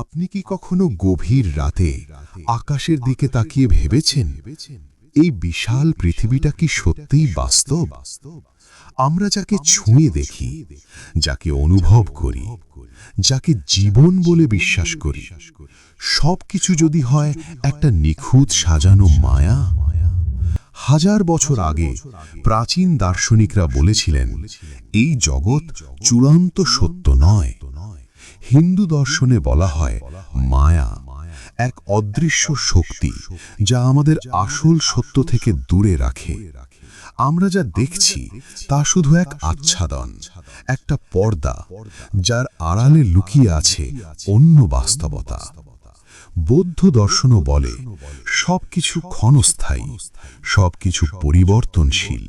আপনি কি কখনো গভীর রাতে আকাশের দিকে তাকিয়ে ভেবেছেন এই বিশাল পৃথিবীটা কি সত্যিই বাস্তব? আমরা যাকে ছুঁয়ে দেখি, যাকে অনুভব করি, যাকে জীবন বলে বিশ্বাস করি, সবকিছু যদি হয় একটা নিখুঁত সাজানো মায়া। হাজার বছর আগে প্রাচীন দার্শনিকরা বলেছিলেন এই জগৎ চূড়ান্ত সত্য নয়। হিন্দু দর্শনে বলা হয় মায়া এক অদৃশ্য শক্তি যা আমাদের আসল সত্য থেকে দূরে রাখে। আমরা যা দেখছি তা শুধু এক আচ্ছাদন, একটা পর্দা যার আড়ালে লুকিয়ে আছে অন্য বাস্তবতা। বৌদ্ধ দর্শনও বলে সবকিছু ক্ষণস্থায়ী, সবকিছু পরিবর্তনশীল,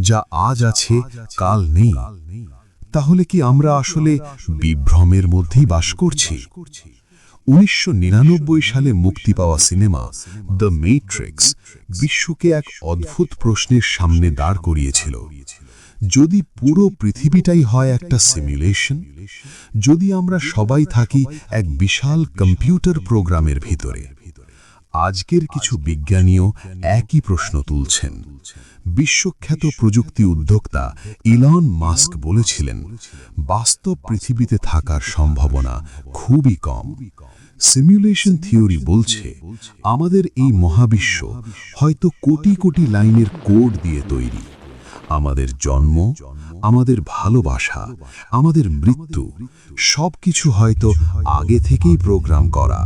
যা আজ আছে কাল নেই। তাহলে কি আমরা আসলে বিভ্রমের মধ্যেই বাস করছি? 1999 সালে মুক্তি পাওয়া সিনেমা দ্য ম্যাট্রিক্স বিশ্বকে এক অদ্ভুত প্রশ্নের সামনে দাঁড় করিয়েছিল। যদি পুরো পৃথিবীটাই হয় একটা সিমুলেশন, যদি আমরা সবাই থাকি এক বিশাল কম্পিউটার প্রোগ্রামের ভিতরে। আজকের কিছু বিজ্ঞানীও একই প্রশ্ন তুলছেন। বিশ্বখ্যাত প্রযুক্তি উদ্যোক্তা ইলন মাস্ক বলেছিলেন বাস্তব পৃথিবীতে থাকার সম্ভাবনা খুবই কম। সিমুলেশন থিওরি বলছে আমাদের এই মহাবিশ্ব হয়তো কোটি কোটি লাইনের কোড দিয়ে তৈরি। আমাদের জন্ম, আমাদের ভালোবাসা, আমাদের মৃত্যু সবকিছু হয়তো আগে থেকেই প্রোগ্রাম করা।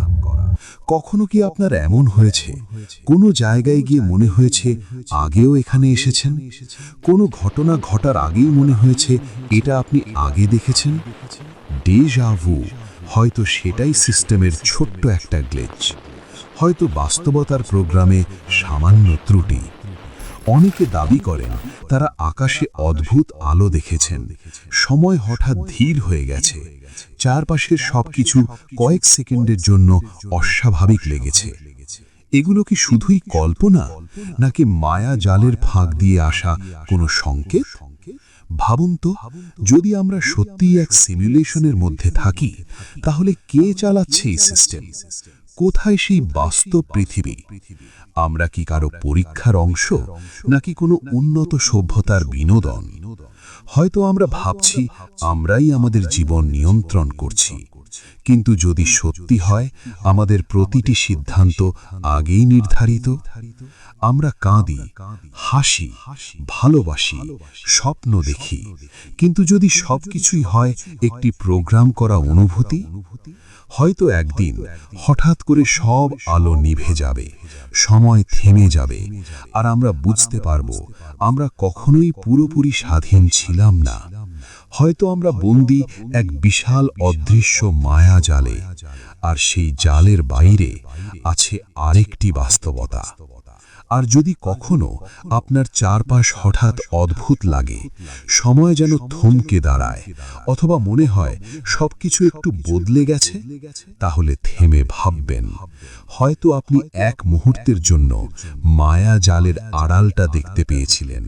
কখনো কি আপনার এমন হয়েছে কোনো জায়গায় গিয়ে মনে হয়েছে আগেও এখানে এসেছেন? কোনো ঘটনা ঘটার আগেই মনে হয়েছে এটা আপনি আগে দেখেছেন? ডেজা ভু হয়তো সেটাই সিস্টেমের ছোট্ট একটা গ্লিচ, হয়তো বাস্তবতার প্রোগ্রামে সামান্য ত্রুটি। অনেকে দাবি করেন তারা আকাশে অদ্ভুত আলো দেখেছেন, সময় হঠাৎ ধীর হয়ে গেছে, চারপাশের সবকিছু কয়েক সেকেন্ডের জন্য অস্বাভাবিক লেগেছে। এগুলো কি শুধুই কল্পনা, নাকি মায়া জালের ফাঁক দিয়ে আসা কোনো সংকেত? ভাবুন তো, যদি আমরা সত্যিই এক সিমুলেশনের মধ্যে থাকি, তাহলে কে চালাচ্ছে এই সিস্টেম? কোথায় সেই বাস্তব পৃথিবী? আমরা কি কারো পরীক্ষার অংশ, নাকি কোনো উন্নত সভ্যতার বিনোদন? হয়তো আমরা ভাবছি আমরাই আমাদের জীবন নিয়ন্ত্রণ করছি, কিন্তু যদি সত্যি হয় আমাদের প্রতিটি সিদ্ধান্ত আগেই নির্ধারিত। আমরা কাঁদি, হাসি, ভালোবাসি, স্বপ্ন দেখি, কিন্তু যদি সবকিছুই হয় একটি প্রোগ্রাম করা অনুভূতি, হয়তো একদিন হঠাৎ করে সব আলো নিভে যাবে, সময় থেমে যাবে, আর আমরা বুঝতে পারব আমরা কখনোই পুরোপুরি স্বাধীন ছিলাম না। হয়তো আমরা বন্দী এক বিশাল অদৃশ্য মায়া জালে, আর সেই জালের বাইরে আছে আরেকটি বাস্তবতা। আর যদি কখনো আপনার চারপাশ হঠাৎ অদ্ভুত লাগে, সময় যেন থমকে দাঁড়ায়, অথবা মনে হয় সবকিছু একটু বদলে গেছে, তাহলে থেমে ভাববেন, হয়তো আপনি এক মুহূর্তের জন্য মায়া জালের আড়ালটা দেখতে পেয়েছিলেন।